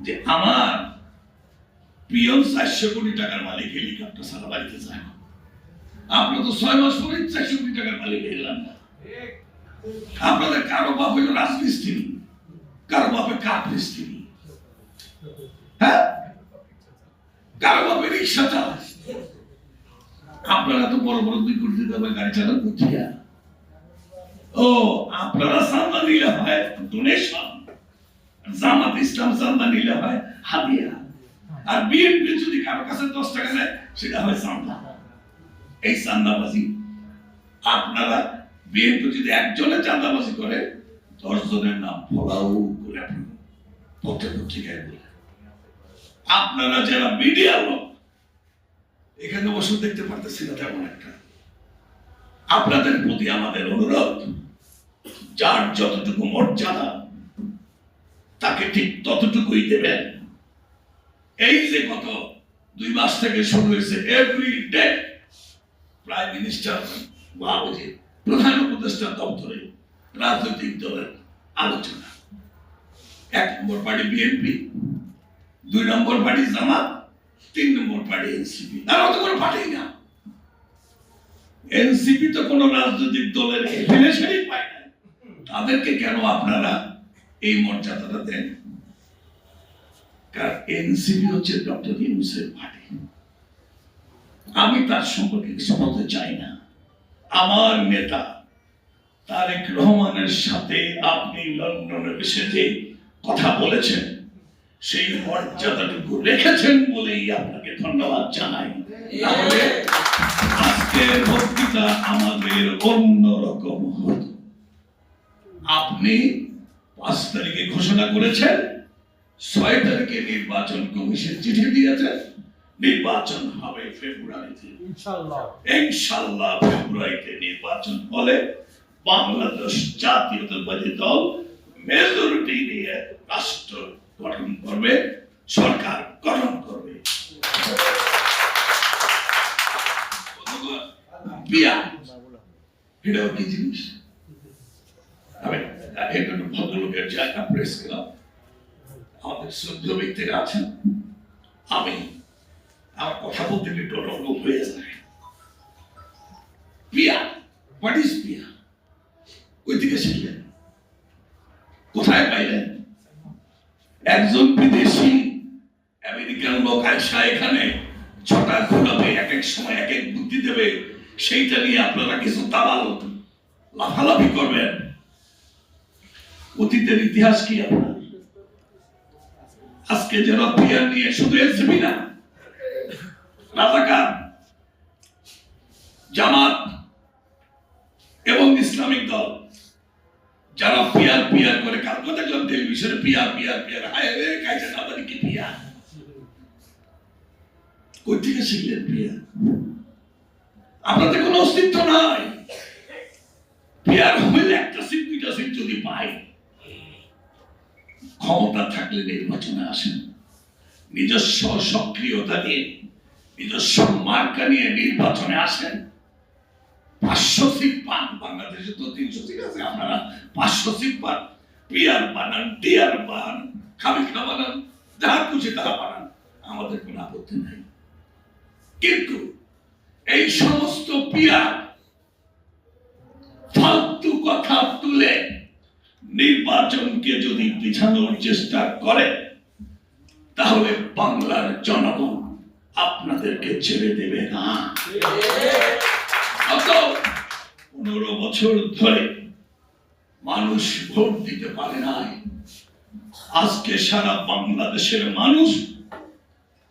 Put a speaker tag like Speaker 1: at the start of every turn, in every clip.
Speaker 1: যে আমার পিয়ন 400 কোটি টাকার মালিক হেলিকপ্টার ছাড়া বাড়িতে যায় না। আপনারা তো 6 মাস পরে 400 কোটি টাকার মালিক হইলাম না। আপনাদের কারো বাপ হইল রাজমিস্ত্রি, কারো বাপে কাঠ মিস্ত্রি, হ্যাঁ, কারো বাপে রিক্সা চালায়। আপনারা তো বড় বড় 2 কোটি টাকার গাড়ি চালান কোথিয়া? ও আপনারা চাঁদা নিলে হয় ডোনেশন, জামাত ইসলাম চাঁদা নিলে হয় হাদিয়া, আর বিএনপি যদি কারো কাছে 10 টাকা নেয় সেটা হয় চাঁদা। এই চাঁদাবাজি আপনারা, বিএনপি যদি একজনের চাঁদাবাজি করে 10 জনের নাম ফলাও করে পত্রিকায় বলে। আপনারা যারা মিডিয়া লোক এখানে বসে দেখতে পারতেছি না তেমন একটা। আপনাদের প্রতি আমাদের অনুরোধ, যার যতটুকু মর্যাদা তাকে ঠিক ততটুকুই দেবেন। এই যে গত 2 মাস থেকে শুরু হয়েছে এভরি ডে প্রাইম মিনিস্টার বা প্রধান উপদেষ্টা দপ্তরে রাজনৈতিক দলের আলোচনা। 1 নম্বর পার্টি বিএনপি, 2 নম্বর পার্টি জামাত, 3 নম্বর পার্টি এনসিপি। আর অত কোনো পার্টি না। এনসিপি তো কোনো রাজনৈতিক দলের এফিলিয়েশনই পায় না। তাদেরকে কেন আপনারা এই মর্যাদাটা দেন? কারণ এনসিপি হচ্ছে ডক্টর ইউনূসের পার্টি। আমি তার সম্পর্কে কিছু বলতে চাই না। আমার নেতা তারেক রহমানের সাথে আপনি লন্ডনে এসে যে কথা বলেছেন, সেই মর্যাদাটুকু রেখেছেন বলেই আপনাকে ধন্যবাদ জানাই। তাহলে আজকের বক্তৃতা আমাদের অন্যরকম হতো। আপনি 5 তারিখে ঘোষণা করেছেন, 6 তারিখে নির্বাচন কমিশন চিঠি দিয়েছেন, নির্বাচন হবে ফেব্রুয়ারিতে। ইনশাআল্লাহ ফেব্রুয়ারিতে নির্বাচন হলে বাংলাদেশ জাতীয়তাবাদী দল মেজরিটি নিয়ে রাষ্ট্র গঠন করবে, সরকার গঠন করবে। এটাও কি জিনিস? আমি এখানে ভদ্রলোকের জায়গা প্রেস ক্লাব, আমাদের শ্রদ্ধেয় ব্যক্তিরা আছেন, আমি আমার কথা বলতে একটু রকম হয়ে যায়। পিয়া, হোয়াট ইজ পিয়া? ওই দিকে শিখলেন, কোথায় পাইলেন? একজন বিদেশি আমেরিকান লোক আইসা এখানে 6টা ঘোরাবে, এক এক সময় এক এক বুদ্ধি দেবে, সেইটা নিয়ে আপনারা কিছু তাবাল লাফালাফি করবেন। অতীতের ইতিহাস কি আপনার? আজকে যারা পিয়ার নিয়ে শুধু এনসিপি না, রাজাকার, জামাত এবং ইসলামিক দল যারা পিয়ার পিয়ার করে, কালকে দেখলাম টেলিভিশনে পিয়ার পিয়ার পিয়ার, হায় রে কাইছে না জানি কি পিয়ার। কই থেকে শিখলেন পিয়ার? আপনাদের কোনো অস্তিত্ব নাই। পিয়ার হইলে 1টা সিট 2টা সিট যদি পায়, ক্ষমতা থাকলে নির্বাচনে আসেন, নিজস্ব সক্রিয়তা নিয়ে, নিজস্ব মার্কা নিয়ে নির্বাচনে আসেন। 500 সিট পান, বাংলাদেশে তো 300 সিট আছে, আপনারা 500 সিট পান। পিয়ার বানান, ডিয়ার বানান, খামিখা বানান, যাহা খুশি তাহা বানান, আমাদের কোনো আপত্তি নাই। কিন্তু এই সমস্ত পিয়ার ফালতু কথা তুলে নির্বাচনকে যদি পিছানোর চেষ্টা করে, তাহলে বাংলার জনগণ আপনাদেরকে ছেড়ে দেবে না। 15 বছর ধরে মানুষ ভোট দিতে পারে নাই। আজকে সারা বাংলাদেশের মানুষ,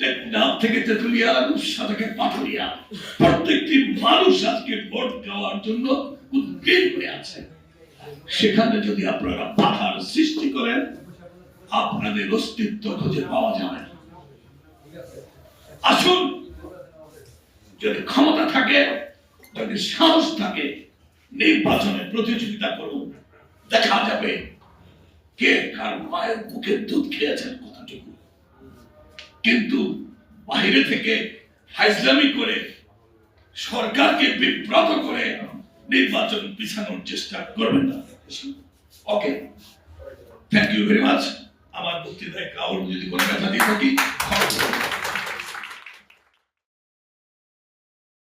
Speaker 1: টেকনাফ থেকে তেতুলিয়া, রূপসা থেকে পাটুরিয়া, প্রত্যেকটি মানুষ আজকে ভোট দেওয়ার জন্য উদ্গ্রীব হয়ে আছে। সেখানে যদি আপনারা বাধার সৃষ্টি করেন, আপনাদের অস্তিত্ব খুঁজে পাওয়া যাবে না। আসুন, যদি ক্ষমতা থাকে, যদি সাহস থাকে, নির্বাচনে প্রতিযোগিতা করুন, দেখা যাবে কে কার মায়ের বুকের দুধ খেয়েছেন কতটুকু। কিন্তু বাইরে থেকে ফাইজলামি করে, সরকারকে বিব্রত করে নির্বাচন পিছানোর চেষ্টা করবেন না। ওকে, থ্যাংক ইউ ভেরি মাচ। আমার বক্তৃতায় কাউর যদি কোনো ব্যথা দিয়ে থাকি